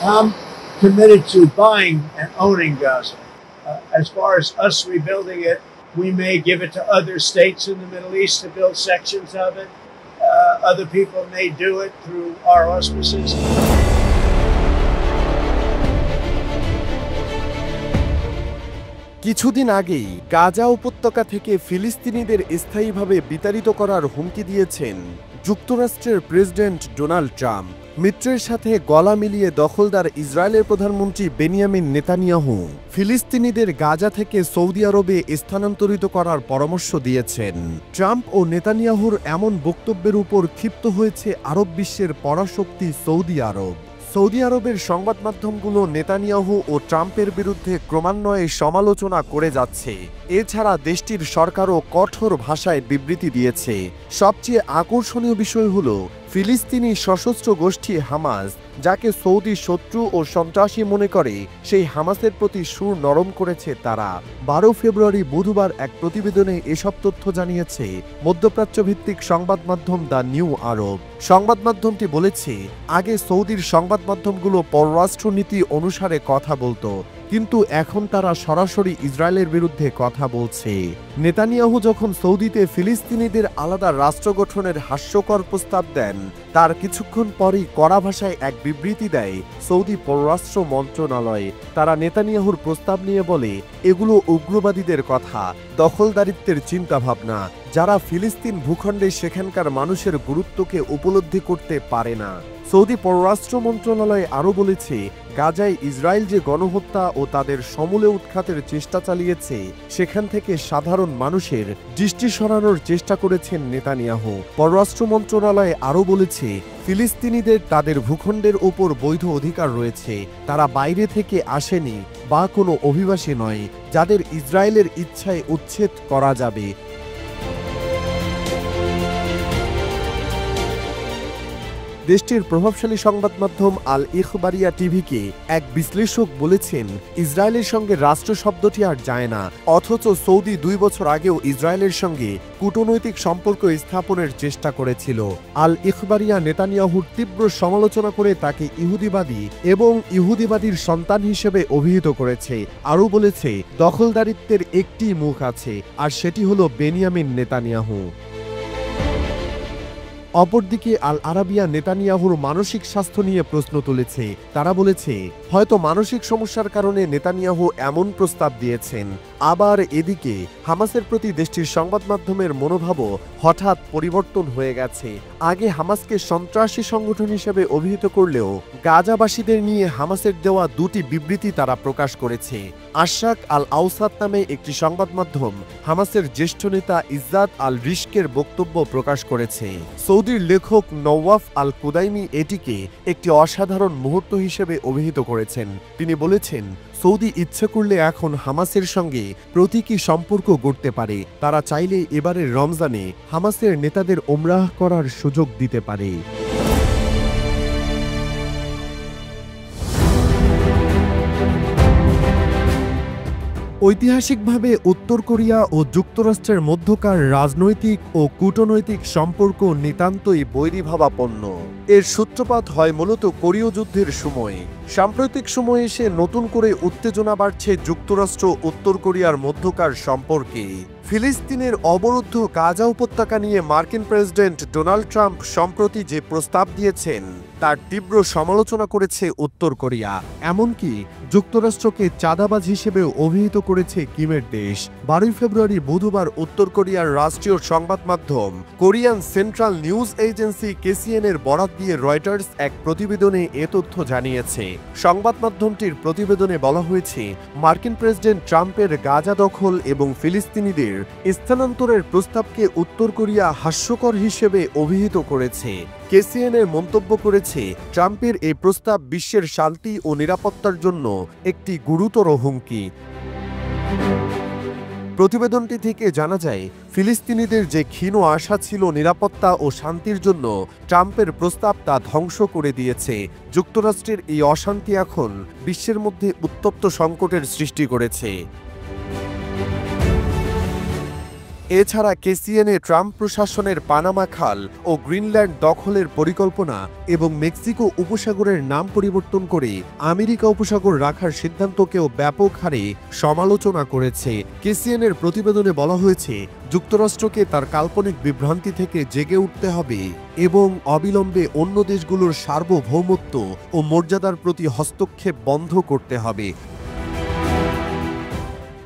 I'm committed to buying and owning Gaza. As far as us rebuilding it, we may give it to other states in the Middle East to build sections of it. Other people may do it through our auspices. কিছুদিন আগেই গাজা উপত্যকা থেকে ফিলিস্তিনিদের স্থায়ীভাবে বিতাড়িত করার হুমকি দিয়েছেন যুক্তরাষ্ট্রের প্রেসিডেন্ট ডোনাল্ড ট্রাম্প। মিত্রের সাথে গলা মিলিয়ে দখলদার ইসরায়েলের প্রধানমন্ত্রী বেনিয়ামিন নেতানিয়াহু ফিলিস্তিনিদের গাজা থেকে সৌদি আরবে স্থানান্তরিত করার পরামর্শ দিয়েছেন। ট্রাম্প ও নেতানিয়াহুর এমন বক্তব্যের উপর ক্ষিপ্ত হয়েছে আরব বিশ্বের পরাশক্তি সৌদি আরব। সৌদি আরবের সংবাদ মাধ্যমগুলো নেতানিয়াহু ও ট্রাম্পের বিরুদ্ধে ক্রমান্বয়ে সমালোচনা করে যাচ্ছে। এছাড়া দেশটির সরকারও কঠোর ভাষায় বিবৃতি দিয়েছে। সবচেয়ে আকর্ষণীয় বিষয় হল ফিলিস্তিনি সশস্ত্র গোষ্ঠী হামাস, যাকে সৌদি শত্রু ও সন্ত্রাসী মনে করে, সেই হামাসের প্রতি সুর নরম করেছে তারা। 12 ফেব্রুয়ারি বুধবার এক প্রতিবেদনে এসব তথ্য জানিয়েছে মধ্যপ্রাচ্য ভিত্তিক সংবাদ মাধ্যম দ্য নিউ আরব। সংবাদ মাধ্যমটি বলেছে, আগে সৌদির সংবাদ মাধ্যমগুলো পররাষ্ট্রনীতি অনুসারে কথা বলতো, কিন্তু এখন তারা সরাসরি ইসরায়েলের বিরুদ্ধে কথা বলছে। নেতানিয়াহু যখন সৌদিতে ফিলিস্তিনিদের আলাদা রাষ্ট্র গঠনের হাস্যকর প্রস্তাব দেন, তার কিছুক্ষণ পরই কড়া ভাষায় এক বিবৃতি দেয় সৌদি পররাষ্ট্র মন্ত্রণালয়। তারা নেতানিয়াহুর প্রস্তাব নিয়ে বলে, এগুলো উগ্রবাদীদের কথা, দখলদারিত্বের চিন্তাভাবনা, যারা ফিলিস্তিন ভূখণ্ডে সেখানকার মানুষের গুরুত্বকে উপলব্ধি করতে পারে না। সৌদি পররাষ্ট্র মন্ত্রণালয় আরও বলেছে, গাজায় ইসরায়েল যে গণহত্যা ও তাদের সমূলে উৎখাতের চেষ্টা চালিয়েছে, সেখান থেকে সাধারণ মানুষের দৃষ্টি সরানোর চেষ্টা করেছেন নেতানিয়াহু। পররাষ্ট্র মন্ত্রণালয় আরও বলেছে, ফিলিস্তিনিদের তাদের ভূখণ্ডের ওপর বৈধ অধিকার রয়েছে। তারা বাইরে থেকে আসেনি বা কোনো অভিবাসী নয়, যাদের ইসরায়েলের ইচ্ছায় উচ্ছেদ করা যাবে। দেশটির প্রভাবশালী সংবাদ মাধ্যম আল ইখবারিয়া টিভিকে এক বিশ্লেষক বলেছেন, ইসরায়েলের সঙ্গে রাষ্ট্র শব্দটি আর যায় না, অথচ সৌদি 2 বছর আগেও ইসরায়েলের সঙ্গে কূটনৈতিক সম্পর্ক স্থাপনের চেষ্টা করেছিল। আল ইখবারিয়া নেতানিয়াহুর তীব্র সমালোচনা করে তাকে ইহুদিবাদী এবং ইহুদিবাদীর সন্তান হিসেবে অভিহিত করেছে। আরও বলেছে, দখলদারিত্বের একটি মুখ আছে, আর সেটি হলো বেনিয়ামিন নেতানিয়াহু। অপরদিকে আল আরাবিয়া নেতানিয়াহুর মানসিক স্বাস্থ্য নিয়ে প্রশ্ন তুলেছে। তারা বলেছে, হয়তো মানসিক সমস্যার কারণে নেতানিয়াহু এমন প্রস্তাব দিয়েছেন। আবার এদিকে হামাসের প্রতি দেশটির সংবাদ মাধ্যমের মনোভাবও হঠাৎ পরিবর্তন হয়ে গেছে। আগে হামাসকে সন্ত্রাসী সংগঠন হিসেবে অভিহিত করলেও গাজাবাসীদের নিয়ে হামাসের দেওয়া 2টি বিবৃতি তারা প্রকাশ করেছে। আশরাক আল আউসাত নামে একটি সংবাদ মাধ্যম হামাসের জ্যেষ্ঠ নেতা ইজ্জাত আল রিশকের বক্তব্য প্রকাশ করেছে। সৌদির লেখক নওয়াফ আল কুদাইমি এটিকে একটি অসাধারণ মুহূর্ত হিসেবে অভিহিত করেছেন। তিনি বলেছেন, সৌদি ইচ্ছে করলে এখন হামাসের সঙ্গে প্রতীকী সম্পর্ক গড়তে পারে। তারা চাইলে এবারের রমজানে হামাসের নেতাদের ওমরাহ করার সুযোগ দিতে পারে। ঐতিহাসিকভাবে উত্তর কোরিয়া ও যুক্তরাষ্ট্রের মধ্যকার রাজনৈতিক ও কূটনৈতিক সম্পর্ক নিতান্তই বৈরিভাবাপন্ন। এর সূত্রপাত হয় মূলত কোরীয় যুদ্ধের সময়ে। সাম্প্রতিক সময়ে এসে নতুন করে উত্তেজনা বাড়ছে যুক্তরাষ্ট্র উত্তর কোরিয়ার মধ্যকার সম্পর্কে। ফিলিস্তিনের অবরুদ্ধ গাজা উপত্যকা নিয়ে মার্কিন প্রেসিডেন্ট ডোনাল্ড ট্রাম্প সম্প্রতি যে প্রস্তাব দিয়েছেন, তার তীব্র সমালোচনা করেছে উত্তর কোরিয়া। এমনকি যুক্তরাষ্ট্রকে চাঁদাবাজ হিসেবে অভিহিত করেছে কিমের দেশ। 12 ফেব্রুয়ারি বুধবার উত্তর কোরিয়ার রাষ্ট্রীয় সংবাদ মাধ্যম Korean central news agency KCN এর বরাত দিয়ে রয়টার্স এক প্রতিবেদনে এ তথ্য জানিয়েছে। সংবাদ মাধ্যমটির প্রতিবেদনে বলা হয়েছে, মার্কিন প্রেসিডেন্ট ট্রাম্পের গাজা দখল এবং ফিলিস্তিনিদের স্থানান্তরের প্রস্তাবকে উত্তর কোরিয়া হাস্যকর হিসেবে অভিহিত করেছে। কেসিএনএ মন্তব্য করেছে, ট্রাম্পের এই প্রস্তাব বিশ্বের শান্তি ও নিরাপত্তার জন্য একটি গুরুতর হুমকি। প্রতিবেদনটি থেকে জানা যায়, ফিলিস্তিনিদের যে ক্ষীণ আশা ছিল নিরাপত্তা ও শান্তির জন্য, ট্রাম্পের প্রস্তাব তা ধ্বংস করে দিয়েছে। যুক্তরাষ্ট্রের এই অশান্তি এখন বিশ্বের মধ্যে উত্তপ্ত সংকটের সৃষ্টি করেছে। এছাড়া কেসিএনএ ট্রাম্প প্রশাসনের পানামা খাল ও গ্রিনল্যান্ড দখলের পরিকল্পনা এবং মেক্সিকো উপসাগরের নাম পরিবর্তন করে আমেরিকা উপসাগর রাখার সিদ্ধান্তকেও ব্যাপক হারে সমালোচনা করেছে। কেসিএনএর প্রতিবেদনে বলা হয়েছে, যুক্তরাষ্ট্রকে তার কাল্পনিক বিভ্রান্তি থেকে জেগে উঠতে হবে এবং অবিলম্বে অন্য দেশগুলোর সার্বভৌমত্ব ও মর্যাদার প্রতি হস্তক্ষেপ বন্ধ করতে হবে।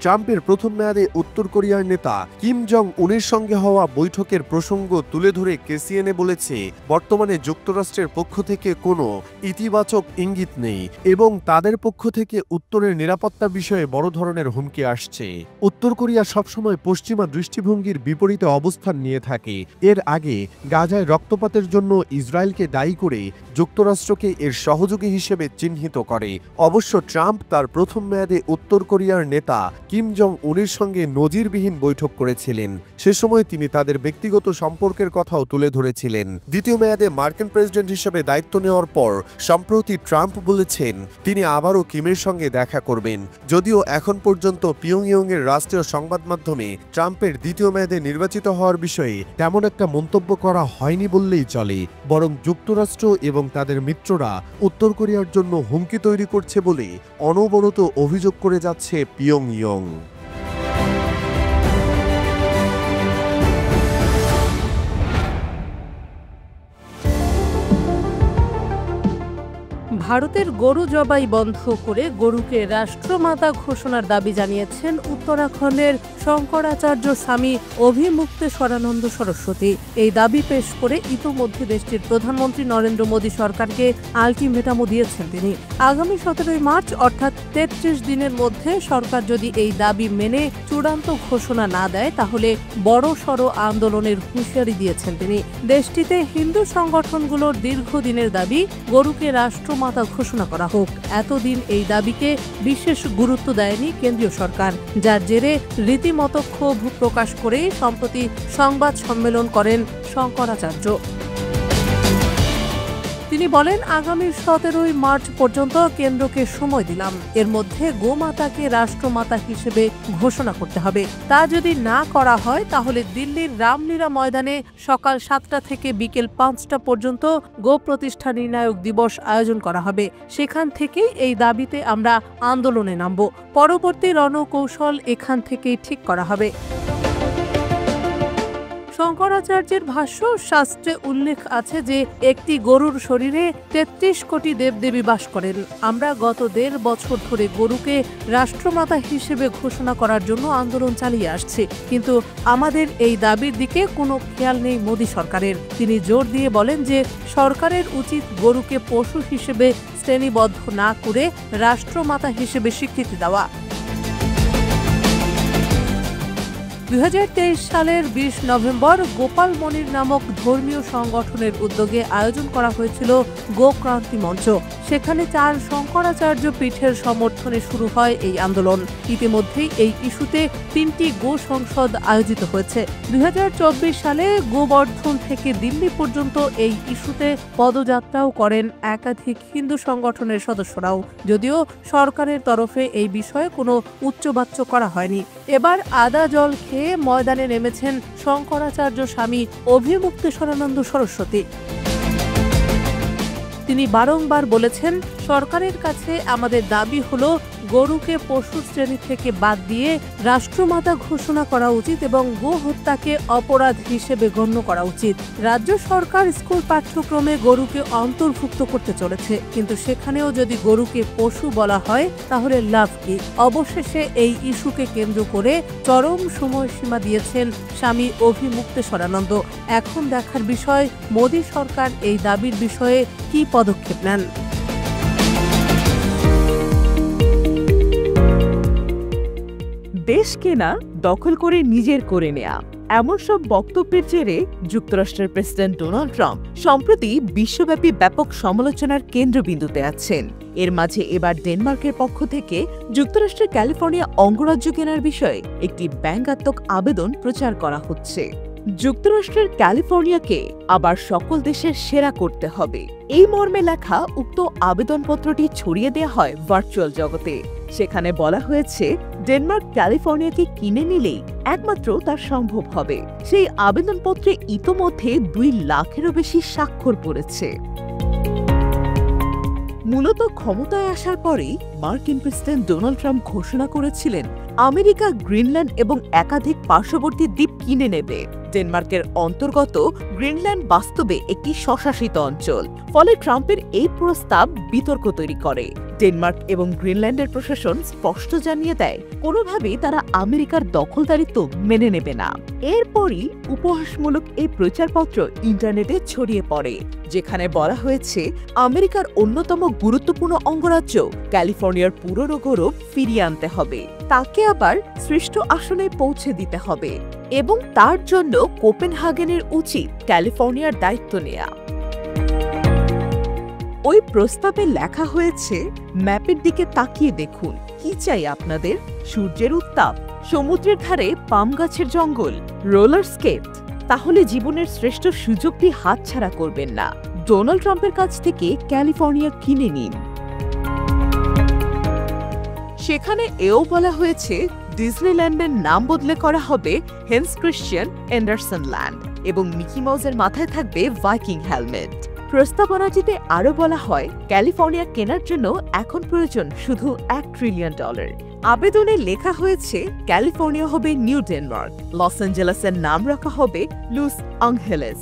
ট্রাম্পের প্রথম মেয়াদে উত্তর কোরিয়ার নেতা কিম জং উনের সঙ্গে হওয়া বৈঠকের প্রসঙ্গ তুলে ধরে কেসিএনএ বলেছে, বর্তমানে যুক্তরাষ্ট্রের পক্ষ থেকে কোনো ইতিবাচক ইঙ্গিত নেই এবং তাদের পক্ষ থেকে উত্তরের নিরাপত্তা বিষয়ে বড় ধরনের হুমকি আসছে। উত্তর কোরিয়া সবসময় পশ্চিমা দৃষ্টিভঙ্গির বিপরীতে অবস্থান নিয়ে থাকে। এর আগে গাজায় রক্তপাতের জন্য ইসরায়েলকে দায়ী করে যুক্তরাষ্ট্রকে এর সহযোগী হিসেবে চিহ্নিত করে। অবশ্য ট্রাম্প তার প্রথম মেয়াদে উত্তর কোরিয়ার নেতা কিম জং উনের সঙ্গে নজিরবিহীন বৈঠক করেছিলেন। সে সময় তিনি তাদের ব্যক্তিগত সম্পর্কের কথাও তুলে ধরেছিলেন। দ্বিতীয় মেয়াদে মার্কিন প্রেসিডেন্ট হিসেবে দায়িত্ব নেওয়ার পর সম্প্রতি ট্রাম্প বলেছেন তিনি আবারও কিমের সঙ্গে দেখা করবেন। যদিও এখন পর্যন্ত পিয়ংইয়ংয়ের রাষ্ট্রীয় সংবাদ মাধ্যমে ট্রাম্পের দ্বিতীয় মেয়াদে নির্বাচিত হওয়ার বিষয়ে তেমন একটা মন্তব্য করা হয়নি বললেই চলে, বরং যুক্তরাষ্ট্র এবং তাদের মিত্ররা উত্তর কোরিয়ার জন্য হুমকি তৈরি করছে বলে অনবরত অভিযোগ করে যাচ্ছে পিয়ংইয়ং। ভারতের গরু জবাই বন্ধ করে গরুকে রাষ্ট্রমাতা ঘোষণার দাবি জানিয়েছেন উত্তরাখণ্ডের শঙ্করাচার্য স্বামী অভিমুক্তেশ্বরানন্দ সরস্বতী। এই দাবি পেশ করে ইতোমধ্যে দেশটির প্রধানমন্ত্রী নরেন্দ্র মোদী সরকারকে আলটিমেটামও দিয়েছেন তিনি। আগামী 17 মার্চ অর্থাৎ 33 দিনের মধ্যে সরকার যদি এই দাবি মেনে চূড়ান্ত ঘোষণা না দেয় তাহলে বড়সড় আন্দোলনের হুঁশিয়ারি দিয়েছেন তিনি। দেশটিতে হিন্দু সংগঠনগুলোর দীর্ঘদিনের দাবি গরুকে রাষ্ট্রমাতা ঘোষণা করা হোক। এতদিন এই দাবিকে বিশেষ গুরুত্ব দেয়নি কেন্দ্রীয় সরকার, যার জেরে রীতিমতো ক্ষোভ প্রকাশ করে সম্প্রতি সংবাদ সম্মেলন করেন শঙ্করাচার্য। তিনি বলেন, আগামী 17 মার্চ পর্যন্ত কেন্দ্রকে সময় দিলাম। এর মধ্যে গোমাতাকে রাষ্ট্রমাতা হিসেবে ঘোষণা করতে হবে। তা যদি না করা হয় তাহলে দিল্লির রামলীলা ময়দানে সকাল 7টা থেকে বিকেল 5টা পর্যন্ত গো প্রতিষ্ঠা নির্ণায়ক দিবস আয়োজন করা হবে। সেখান থেকেই এই দাবিতে আমরা আন্দোলনে নামব। পরবর্তী রণকৌশল এখান থেকেই ঠিক করা হবে। শঙ্করাচার্যের ভাষ্য, শাস্ত্রে উল্লেখ আছে যে একটি গরুর শরীরে 33 কোটি দেবদেবী বাস করেন। আমরা গত 1.5 বছর ধরে গরুকে রাষ্ট্রমাতা হিসেবে ঘোষণা করার জন্য আন্দোলন চালিয়ে আসছি, কিন্তু আমাদের এই দাবির দিকে কোনো খেয়াল নেই মোদী সরকারের। তিনি জোর দিয়ে বলেন যে সরকারের উচিত গরুকে পশু হিসেবে শ্রেণীবদ্ধ না করে রাষ্ট্রমাতা হিসেবে স্বীকৃতি দেওয়া। 2023 সালের 20 নভেম্বর গোপাল মনির নামক ধর্মীয় সংগঠনের উদ্যোগে আয়োজন করা হয়েছিল গোক্রান্তি মঞ্চ। সেখানে 4 শঙ্করাচার্য পীঠের সমর্থনে শুরু হয় এই আন্দোলন। ইতিমধ্যেই এই ইস্যুতে 3টি গো সংসদ আয়োজিত হয়েছে। 2024 সালে গোবর্ধন থেকে দিল্লি পর্যন্ত এই ইস্যুতে পদযাত্রাও করেন একাধিক হিন্দু সংগঠনের সদস্যরাও, যদিও সরকারের তরফে এই বিষয়ে কোনো উচ্চবাচ্য করা হয়নি। এবার আদা জল খেয়ে ময়দানে নেমেছেন শঙ্করাচার্য স্বামী অভিমুক্তেশ্বরানন্দ সরস্বতী। তিনি বারংবার বলেছেন, সরকারের কাছে আমাদের দাবি হলো গরুকে পশু শ্রেণী থেকে বাদ দিয়ে রাষ্ট্রমাতা ঘোষণা করা উচিত এবং গো হত্যাকে অপরাধ হিসেবে গণ্য করা উচিত। রাজ্য সরকার স্কুল পাঠ্যক্রমে গরুকে অন্তর্ভুক্ত করতে চলেছে, কিন্তু সেখানেও যদি গরুকে পশু বলা হয় তাহলে লাভ কি? অবশেষে এই ইস্যুকে কেন্দ্র করে চরম সময়সীমা দিয়েছেন স্বামী অভিমুক্তেশ্বরানন্দ। এখন দেখার বিষয় মোদী সরকার এই দাবির বিষয়ে কি পদক্ষেপ নেন। দেশ কেনা, দখল করে নিজের করে নেয়া, এমন সব বক্তব্যের জেরে যুক্তরাষ্ট্রের প্রেসিডেন্ট ডোনাল্ড ট্রাম্প সম্প্রতি বিশ্বব্যাপী ব্যাপক সমালোচনার কেন্দ্রবিন্দুতে আছেন। এর মাঝে এবার ডেনমার্কের পক্ষ থেকে যুক্তরাষ্ট্রের ক্যালিফোর্নিয়া অঙ্গরাজ্য কেনার বিষয়ে একটি ব্যঙ্গাত্মক আবেদন প্রচার করা হচ্ছে। যুক্তরাষ্ট্রের ক্যালিফোর্নিয়াকে আবার সকল দেশের সেরা করতে হবে, এই মর্মে লেখা উক্ত আবেদনপত্রটি ছড়িয়ে দেওয়া হয় ভার্চুয়াল জগতে। সেখানে বলা হয়েছে, ডেনমার্ক ক্যালিফোর্নিয়াকে কিনে নিলেই একমাত্র তা সম্ভব হবে। সেই আবেদনপত্রে ইতোমধ্যে 2 লাখেরও বেশি স্বাক্ষর পড়েছে। মূলত ক্ষমতায় আসার পরেই মার্কিন প্রেসিডেন্ট ডোনাল্ড ট্রাম্প ঘোষণা করেছিলেন আমেরিকা গ্রিনল্যান্ড এবং একাধিক পার্শ্ববর্তী দ্বীপ কিনে নেবে। ডেনমার্কের অন্তর্গত গ্রিনল্যান্ড বাস্তবে একটি স্বশাসিত অঞ্চল, ফলে ট্রাম্পের এই প্রস্তাব বিতর্ক তৈরি করে। ডেনমার্ক এবং গ্রিনল্যান্ডের প্রশাসন স্পষ্ট জানিয়ে দেয় কোনোভাবেই তারা আমেরিকার দখলদারিত্ব মেনে নেবে না। এরপরই উপহাসমূলক এই প্রচারপত্র ইন্টারনেটে ছড়িয়ে পড়ে, যেখানে বলা হয়েছে আমেরিকার অন্যতম গুরুত্বপূর্ণ অঙ্গরাজ্য ক্যালিফোর্নিয়ার পুরনো গৌরব ফিরিয়ে আনতে হবে, তাকে আবার শ্রেষ্ঠ আসনে পৌঁছে দিতে হবে এবং তার জন্য কোপেনহাগেনের উচিত ক্যালিফোর্নিয়ার দায়িত্ব নেয়া। ওই প্রস্তাবে লেখা হয়েছে, ম্যাপের দিকে তাকিয়ে দেখুন, কি চাই আপনাদের? সূর্যের উত্তাপ, সমুদ্রের ধারে পাম গাছের জঙ্গল, রোলার স্কেট? তাহলে জীবনের শ্রেষ্ঠ সুযোগটি হাতছাড়া করবেন না। ডোনাল্ড ট্রাম্পের কাছ থেকে ক্যালিফোর্নিয়া কিনে নিন। সেখানে এও বলা হয়েছে ডিজনিল্যান্ডের নাম বদলে করা হবে হেন্স ক্রিশ্চিয়ান অ্যান্ডারসন ল্যান্ড এবং মিকি মাউসের মাথায় থাকবে ভাইকিং হেলমেট। প্রস্তাবনাটিতে আরও বলা হয়, ক্যালিফোর্নিয়া কেনার জন্য এখন প্রয়োজন শুধু $1 ট্রিলিয়ন। আবেদনে লেখা হয়েছে ক্যালিফোর্নিয়া হবে নিউ ডেনমার্ক, লস অ্যাঞ্জেলেসের নাম রাখা হবে লুস আংহেলেস,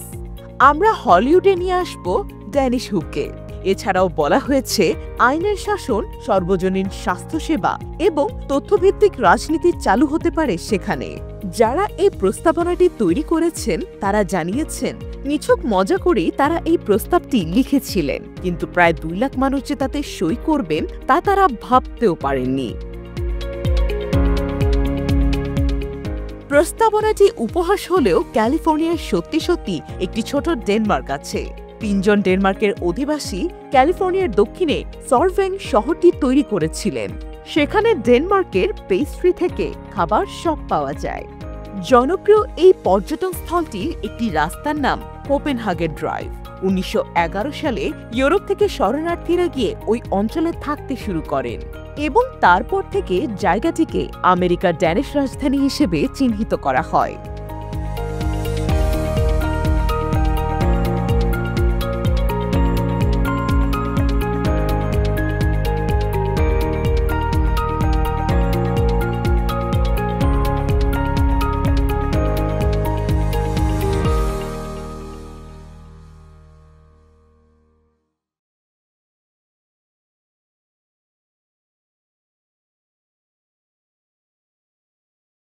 আমরা হলিউডে নিয়ে আসব ড্যানিশ হুককে। এছাড়াও বলা হয়েছে আইনের শাসন, সর্বজনীন স্বাস্থ্যসেবা এবং তথ্যভিত্তিক রাজনীতি চালু হতে পারে সেখানে। যারা এই প্রস্তাবনাটি তৈরি করেছেন তারা জানিয়েছেন নিছক মজা করেই তারা এই প্রস্তাবটি লিখেছিলেন, কিন্তু প্রায় 2 লাখ মানুষ যে তাতে সই করবেন তা তারা ভাবতেও পারেননি। প্রস্তাবনাটি উপহাস হলেও ক্যালিফোর্নিয়ার সত্যি সত্যি একটি ছোট ডেনমার্ক আছে। 3 জন ডেনমার্কের অধিবাসী ক্যালিফোর্নিয়ার দক্ষিণে সরভেং শহরটি তৈরি করেছিলেন। সেখানে ডেনমার্কের পেস্ট্রি থেকে খাবার সব পাওয়া যায়। জনপ্রিয় এই পর্যটন স্থলটির একটি রাস্তার নাম কোপেনহাগেন ড্রাইভ। 1911 সালে ইউরোপ থেকে শরণার্থীরা গিয়ে ওই অঞ্চলে থাকতে শুরু করেন এবং তারপর থেকে জায়গাটিকে আমেরিকার ড্যানিশ রাজধানী হিসেবে চিহ্নিত করা হয়।